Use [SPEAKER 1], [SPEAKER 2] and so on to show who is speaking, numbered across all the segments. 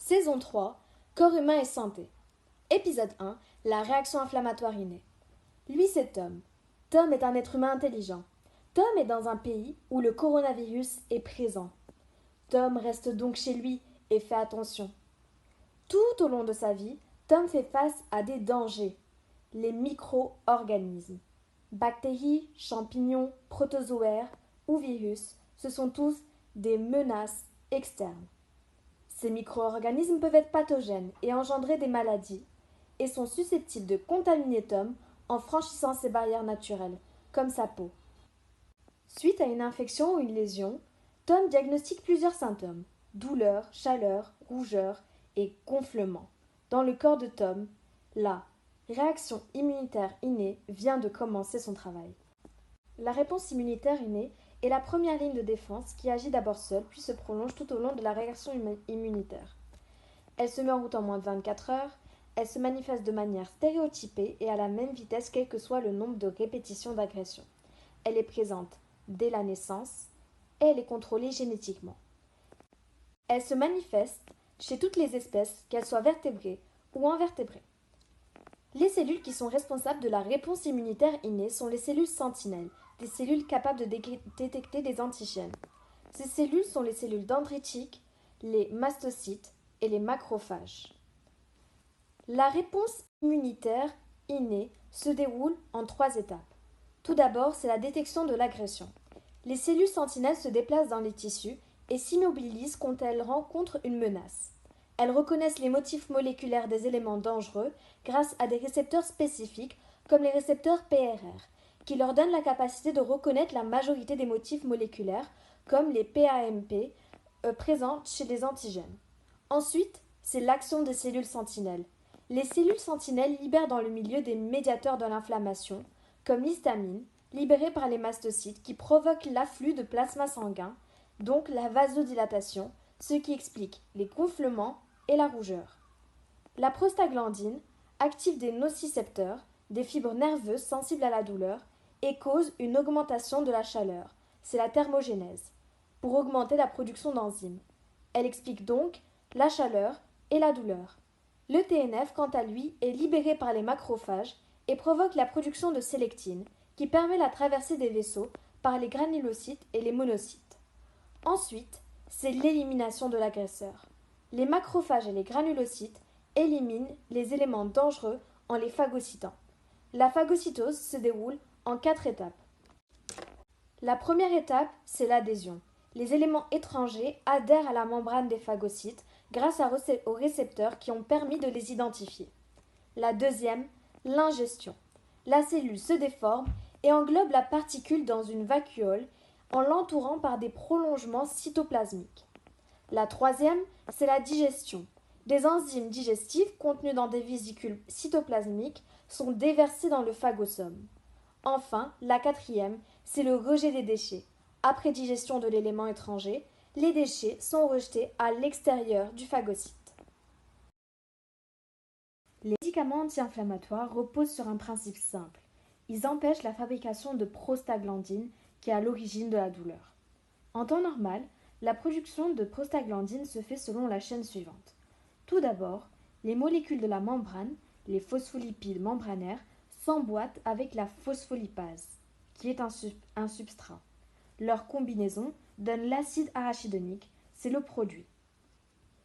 [SPEAKER 1] Saison 3, Corps humain et santé. Épisode 1, la réaction inflammatoire innée. Lui, c'est Tom. Tom est un être humain intelligent. Tom est dans un pays où le coronavirus est présent. Tom reste donc chez lui et fait attention. Tout au long de sa vie, Tom fait face à des dangers. Les micro-organismes. Bactéries, champignons, protozoaires ou virus, ce sont tous des menaces externes. Ces micro-organismes peuvent être pathogènes et engendrer des maladies et sont susceptibles de contaminer Tom en franchissant ses barrières naturelles, comme sa peau. Suite à une infection ou une lésion, Tom diagnostique plusieurs symptômes: douleur, chaleur, rougeur et gonflement. Dans le corps de Tom, la réaction immunitaire innée vient de commencer son travail. La réponse immunitaire innée est la première ligne de défense qui agit d'abord seule puis se prolonge tout au long de la réaction immunitaire. Elle se met en route en moins de 24 heures, elle se manifeste de manière stéréotypée et à la même vitesse quel que soit le nombre de répétitions d'agression. Elle est présente dès la naissance et elle est contrôlée génétiquement. Elle se manifeste chez toutes les espèces, qu'elles soient vertébrées ou invertébrées. Les cellules qui sont responsables de la réponse immunitaire innée sont les cellules sentinelles, des cellules capables de détecter des antigènes. Ces cellules sont les cellules dendritiques, les mastocytes et les macrophages. La réponse immunitaire innée se déroule en 3 étapes. Tout d'abord, c'est la détection de l'agression. Les cellules sentinelles se déplacent dans les tissus et s'immobilisent quand elles rencontrent une menace. Elles reconnaissent les motifs moléculaires des éléments dangereux grâce à des récepteurs spécifiques comme les récepteurs PRR, qui leur donnent la capacité de reconnaître la majorité des motifs moléculaires comme les PAMP présents chez les antigènes. Ensuite, c'est l'action des cellules sentinelles. Les cellules sentinelles libèrent dans le milieu des médiateurs de l'inflammation, comme l'histamine, libérée par les mastocytes qui provoquent l'afflux de plasma sanguin, donc la vasodilatation, ce qui explique les gonflements et la rougeur. La prostaglandine active des nocicepteurs, des fibres nerveuses sensibles à la douleur, et cause une augmentation de la chaleur, c'est la thermogénèse, pour augmenter la production d'enzymes. Elle explique donc la chaleur et la douleur. Le TNF, quant à lui, est libéré par les macrophages et provoque la production de sélectine, qui permet la traversée des vaisseaux par les granulocytes et les monocytes. Ensuite, c'est l'élimination de l'agresseur. Les macrophages et les granulocytes éliminent les éléments dangereux en les phagocytant. La phagocytose se déroule en 4 étapes. La première étape, c'est l'adhésion. Les éléments étrangers adhèrent à la membrane des phagocytes grâce aux récepteurs qui ont permis de les identifier. La deuxième, l'ingestion. La cellule se déforme et englobe la particule dans une vacuole en l'entourant par des prolongements cytoplasmiques. La troisième, c'est la digestion. Des enzymes digestives contenues dans des vésicules cytoplasmiques sont déversées dans le phagosome. Enfin, la quatrième, c'est le rejet des déchets. Après digestion de l'élément étranger, les déchets sont rejetés à l'extérieur du phagocyte. Les médicaments anti-inflammatoires reposent sur un principe simple. Ils empêchent la fabrication de prostaglandine qui est à l'origine de la douleur. En temps normal, la production de prostaglandine se fait selon la chaîne suivante. Tout d'abord, les molécules de la membrane, les phospholipides membranaires, s'emboîtent avec la phospholipase, qui est un substrat. Leur combinaison donne l'acide arachidonique, c'est le produit.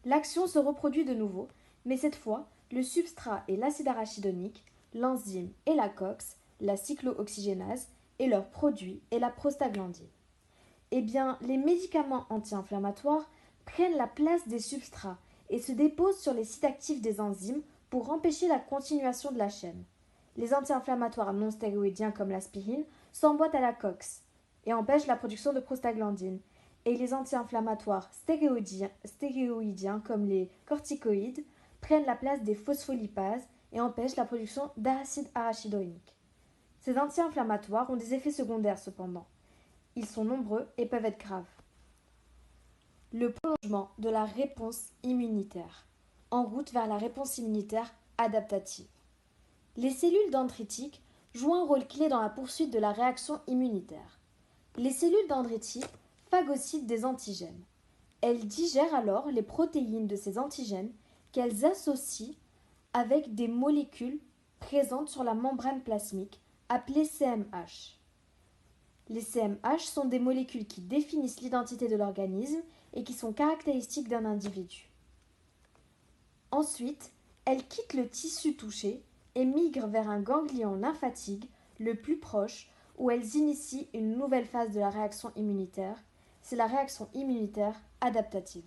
[SPEAKER 1] L'action se reproduit de nouveau, mais cette fois, le substrat est l'acide arachidonique, l'enzyme est la COX, la cyclooxygénase, et leur produit est la prostaglandine. Eh bien, les médicaments anti-inflammatoires prennent la place des substrats et se déposent sur les sites actifs des enzymes pour empêcher la continuation de la chaîne. Les anti-inflammatoires non stéroïdiens comme l'aspirine s'emboîtent à la COX et empêchent la production de prostaglandine. Et les anti-inflammatoires stéroïdiens comme les corticoïdes prennent la place des phospholipases et empêchent la production d'acide arachidonique. Ces anti-inflammatoires ont des effets secondaires cependant. Ils sont nombreux et peuvent être graves. Le prolongement de la réponse immunitaire, en route vers la réponse immunitaire adaptative. Les cellules dendritiques jouent un rôle clé dans la poursuite de la réaction immunitaire. Les cellules dendritiques phagocytent des antigènes. Elles digèrent alors les protéines de ces antigènes qu'elles associent avec des molécules présentes sur la membrane plasmique, appelées CMH. Les CMH sont des molécules qui définissent l'identité de l'organisme et qui sont caractéristiques d'un individu. Ensuite, elles quittent le tissu touché et migrent vers un ganglion lymphatique le plus proche où elles initient une nouvelle phase de la réaction immunitaire. C'est la réaction immunitaire adaptative.